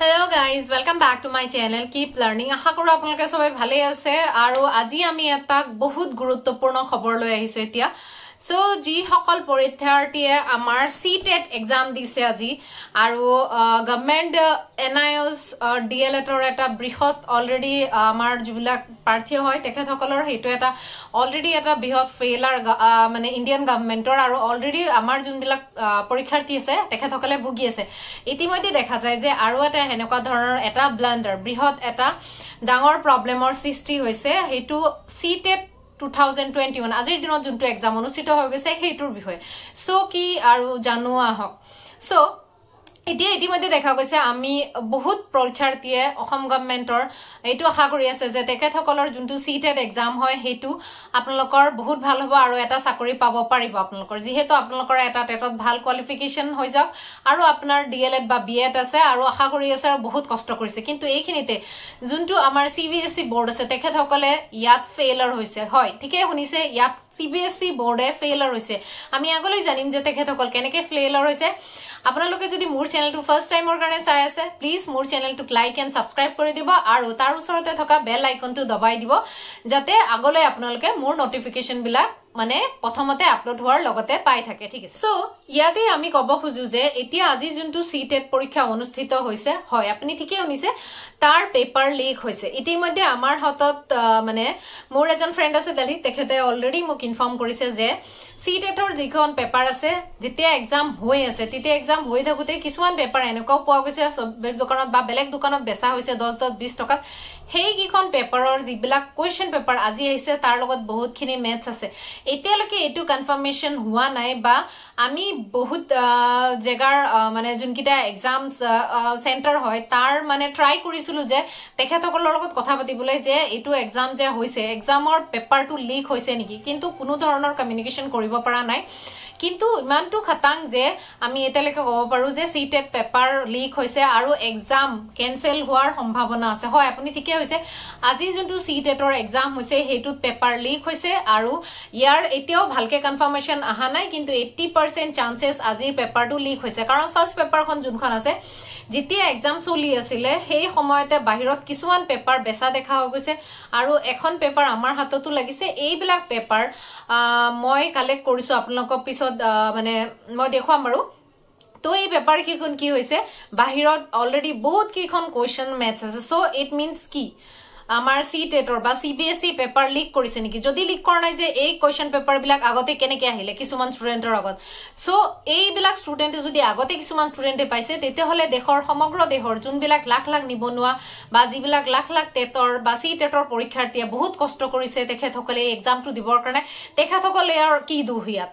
Hello guys, welcome back to my channel. Keep learning. আশা কৰো আপোনালোকে সবাই ভালে আছে আৰু আজি আমি এটা বহুত গুৰুত্বপূৰ্ণ খবৰ লৈ আহিছো এতিয়া সো জি সকল পৰীক্ষাৰ্থীয়ে আমাৰ CTET এক্সাম দিছে আজি আৰু গভৰ্নমেন্ট NIOS DLED ৰ এটা বৃহৎ অলৰেডি আমাৰ যিবিলাক প্ৰাৰ্থী হয় তেখেতসকলৰ হেতু এটা অলৰেডি এটা বৃহৎ ফেইলাৰ মানে ইন্ডিয়ান গভৰ্নমেন্টৰ আৰু অলৰেডি আমাৰ যোনবিলাক পৰীক্ষাৰ্থী আছে তেখেতসকলে ভুগি আছে ইতিমধ্যে দেখা যায় যে আৰু এটা হেনেকুৱা ধৰণৰ এটা ব্লান্ডাৰ বৃহৎ এটা ডাঙৰ প্ৰবলেমৰ সৃষ্টি হৈছে হেতু CTET 2021 আজিৰ দিনত যোনটো এক্সাম অনুষ্ঠিত হৈ গৈছে হেইটোৰ বিষয়ে সো কি আৰু জানোৱা হক সো এতিয়া ইতিমধ্যে দেখা গৈছে আমি বহুত পৰীক্ষাৰ্থীয়ে অসম গভৰ্নমেন্টৰ এইটো আশা কৰি আছে যে তেখেতসকলৰ যোনটো CTET এক্সাম হয় হেতু আপোনালোকৰ বহুত ভাল হ'ব আৰু এটা চাকৰি পাব পাৰিব আপোনালোকৰ যেহেতু আপোনালোকৰ এটা টেটত ভাল কোৱালিফিকেশন হৈ যাওক আৰু আপোনাৰ DLED বা BEd আছে আৰু আশা কৰি আছে আৰু বহুত কষ্ট কৰিছে কিন্তু এইখিনিতে যোনটো আমাৰ CBSE বোৰ্ড আছে তেখেতসকলে ইয়াত ফেইলাৰ হৈছে হয় ঠিকে শুনিছে ইয়াত CBSE বোৰ্ডে ফেইলাৰ হৈছে আমি আগলৈ জানিম যে তেখেতসকল কেনেকৈ ফেইলাৰ হৈছে আপোনালোকে যদি মোৰ চেনেলটো ফাৰ্স্ট টাইমৰ কাৰণে চাই আছে প্লিজ মোৰ চেনেলটো লাইক এন্ড সাবস্ক্ৰাইব কৰি দিব আৰু তাৰ ওচৰতে থকা বেল আইকনটো দবাই দিব যাতে আগলৈ আপোনালোকে মোৰ নটিফিকেশন বিলাক মানে প্ৰথমতে আপলোড হোৱাৰ লগতে পাই থাকে ঠিক আছে সো ইয়াতে আমি কব খুজু যে এতিয়া আজি যোনটো CTET পৰীক্ষা অনুষ্ঠিত হৈছে হয় আপুনি ঠিকই শুনিছে তাৰ পেপাৰ লিক হৈছে ইতিমধ্যে আমাৰ হাতত মানে মোৰ এজন ফ্ৰেন্ড আছে দিল্লী তেখেতে অলৰেডি মোক ইনফৰ্ম কৰিছে যে CTET ৰ যিখন পেপাৰ আছে যেতিয়া এক্সাম হৈ আছে তেতিয়া এক্সাম হৈ থাকোতে কিছুমান পেপাৰ এনেকুৱা পোৱা গৈছে সব দোকানত বা বেলেগ দোকানত বেচা হৈছে 10-20 টকা হেই কিখন পেপাৰৰ যিবিলাক কোৱেশ্চন পেপাৰ আজি আহিছে তাৰ লগত বহুতখিনি মেথছ আছে এতিয়ালৈকে এটো কনফাৰ্মেশন হোৱা নাই বা আমি বহুত জেগাৰ মানে যোনকিটা এক্সামস সেন্টাৰ হয় তাৰ মানে ট্ৰাই কৰিছিলো যে তেখেতসকলৰ লগত কথা পাতিবলৈ যে এটো এক্সাম যে হৈছে এক্সামৰ পেপাৰটো লিক হৈছে নেকি কিন্তু কোনো ধৰণৰ কমিউনিকেশন কৰিব পৰা নাই কিন্তু ইমানটো খতাং যে আমি এতিয়ালৈকে ক'ব পাৰো যে CTET পেপাৰ লিক হৈছে আৰু এক্সাম কেনসেল হোৱাৰ সম্ভাৱনা আছে হয় আপুনি ঠিকই হৈছে আজি যোনটো CTET ৰ এক্সাম হৈছে হেতুত পেপাৰ লিক হৈছে আৰু ইয়াৰ এতিয়াও ভালকে কনফাৰ্মেশন আহা নাই কিন্তু 80% চান্সেস আজিৰ পেপাৰটো লিক হৈছে কাৰণ ফাৰ্স্ট পেপাৰখন যোনখন আছে যেতিয়া এক্সাম চলি আছিল সেই সময়তে বাহিৰত কিছুমান পেপাৰ বেচা দেখা হৈ গৈছে আৰু এখন পেপাৰ আমাৰ হাততো লাগিছে এইবিলাক পেপাৰ মই কালেক্ট কৰিছো আপোনালোকক পিছত মানে মই দেখুৱাম বাৰু তো এই পেপাৰ কি হৈছে বাহিৰত অলৰেডি বহুত কিখন কোৱেশ্চন মেথছ আছে সো ইট মিন্স কি আমাৰ CTET ৰ বা CBSE পেপাৰ লিক কৰিছে নেকি যদি লিক কৰা নাই যে এই কোৱেশ্চন পেপাৰ বিলাক আগতে কেনেকৈ আহিলে কিছুমান ষ্টুডেন্টৰ আগত সো এই বিলাক ষ্টুডেন্টে যদি আগতে কিছুমান ষ্টুডেন্টে পাইছে তেতিয়া হলে দেশৰ সমগ্ৰ দেশৰ যোনবিলাক লাখ লাখ নিবনুৱা বা যিবিলাক লাখ লাখ টেটৰ বা CTET ৰ পৰীক্ষাৰ্থীয়ে বহুত কষ্ট কৰিছে তেখেতসকলে এই এক্সামটো দিবৰ কাৰণে তেখেতসকলে আৰু কি দুহিয়াত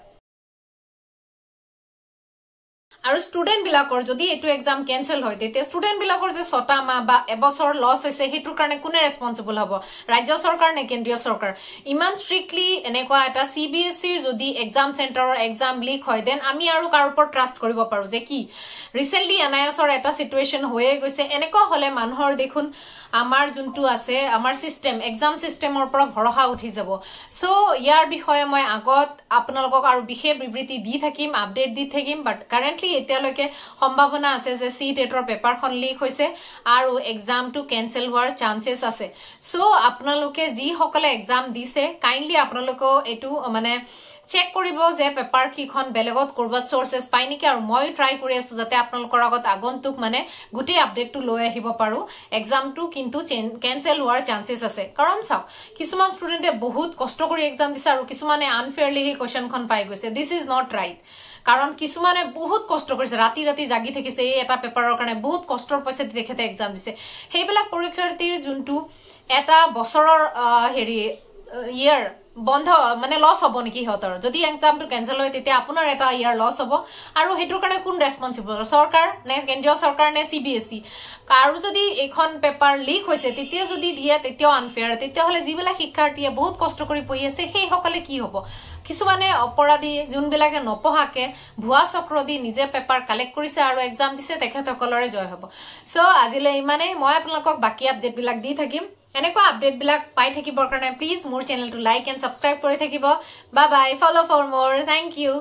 আৰু ষ্টুডেন্ট বিলাকৰ যদি এটো এক্সাম ক্যান্সেল হয় তেতিয়া ষ্টুডেন্ট বিলাকৰ যে 6টা মাহ বা এবছৰ লস হৈছে হেতুৰ কাৰণে কোনে ৰেসপন্সিবল হ'ব ৰাজ্য চৰকাৰ নে কেন্দ্ৰীয় চৰকাৰ ইমান স্ট্ৰিক্টলি এনেকুৱা এটা CBSE যদি এক্সাম সেন্টাৰৰ এক্সাম লিক হয় দেন আমি আৰু কাৰ ওপৰত ট্ৰাষ্ট কৰিব পাৰো যে কি ৰিসেন্টলি NIOS ৰ এটা সিচুৱেশন হৈয়ে গৈছে এনেকুৱা হলে মানুহৰ দেখুন আমাৰ যোনটো আছে আমাৰ সিস্টেম এক্সাম সিস্টেমৰ পৰা ভৰসা উঠি যাব সো ইয়াৰ বিষয়ে মই আগত আপোনালোকক আৰু বিশেষ বিবৃতি দি থাকিম আপডেট দি থাকিম বাট কাৰেন্টলি এতিয়ালৈকে সম্ভাৱনা আছে যে CTET ৰ পেপাৰখন লিক হৈছে আৰু এক্সামটো ক্যান্সেল হোৱাৰ চান্সেস আছে সো আপোনালোকে যি সকলে এক্সাম দিছে কাইন্ডলি আপোনালোকক এটো মানে চেক কৰিব যে পেপাৰ কিখন বেলেগত কৰবাত সোৰ্সেস পাই নেকি আৰু মই ট্ৰাই কৰি আছো যাতে আপোনালোকৰ আগত আগন্তুক মানে গুটি আপডেটটো লৈ আহিব পাৰো এক্সামটো কিন্তু ক্যান্সেল হোৱাৰ চান্সেস আছে কাৰণ চাও কিছুমান ষ্টুডেন্টে বহুত কষ্ট কৰি এক্সাম দিছে আৰু কিছুমানে আনফেয়াৰলি এই কোৱেশ্চনখন পাই গৈছে দিস ইজ নট ৰাইট কাৰণ কিছুমানে বহুত কষ্ট কৰিছে ৰাতি ৰাতি জাগি থাকিছে এই এটা পেপাৰৰ কাৰণে বহুত কষ্টৰ পইচা দি তেখেতে এক্সাম দিছে হেইবিলাক পৰীক্ষাৰ্থীৰ যোনটো এটা বছৰৰ হেৰি ইয়াৰ বন্ধ মানে লস হ'ব নেকি হতৰ যদি এক্সামটো ক্যান্সেল হয় তেতিয়া আপোনাৰ এটা ইয়াৰ লস হ'ব আৰু হেতুৰ কাৰণে কোন ৰেসপন্সিবল চৰকাৰ নে কেন্দ্ৰীয় চৰকাৰ নে CBSE আৰু যদি এখন পেপাৰ লিক হৈছে তেতিয়া যদি দিয়ে তেতিয়াও আনফেয়াৰ তেতিয়া হলে যিবিলাক শিক্ষাৰ্থীয়ে বহুত কষ্ট কৰি পঢ়ি আছে সেই সকলে কি হ'ব কিছুমানে অপৰাধী যোনবিলাকে নপঢ়াকে ভুৱা চক্ৰ দি নিজে পেপাৰ কালেক্ট কৰিছে আৰু এক্সাম দিছে তেখেতসকলৰে জয় হ'ব সো আজিলৈ ইমানে মই আপোনালোকক বাকি আপডেট বিলাক দি থাকিম এনেকুৱা আপডেট বিলাক পাই থাকিবৰ কাৰণে প্লিজ মোৰ চেনেলটো লাইক এন্ড সাবস্ক্ৰাইব কৰি থাকিব বাই বাই ফলো ফৰ মোৰ থ্যাংক ইউ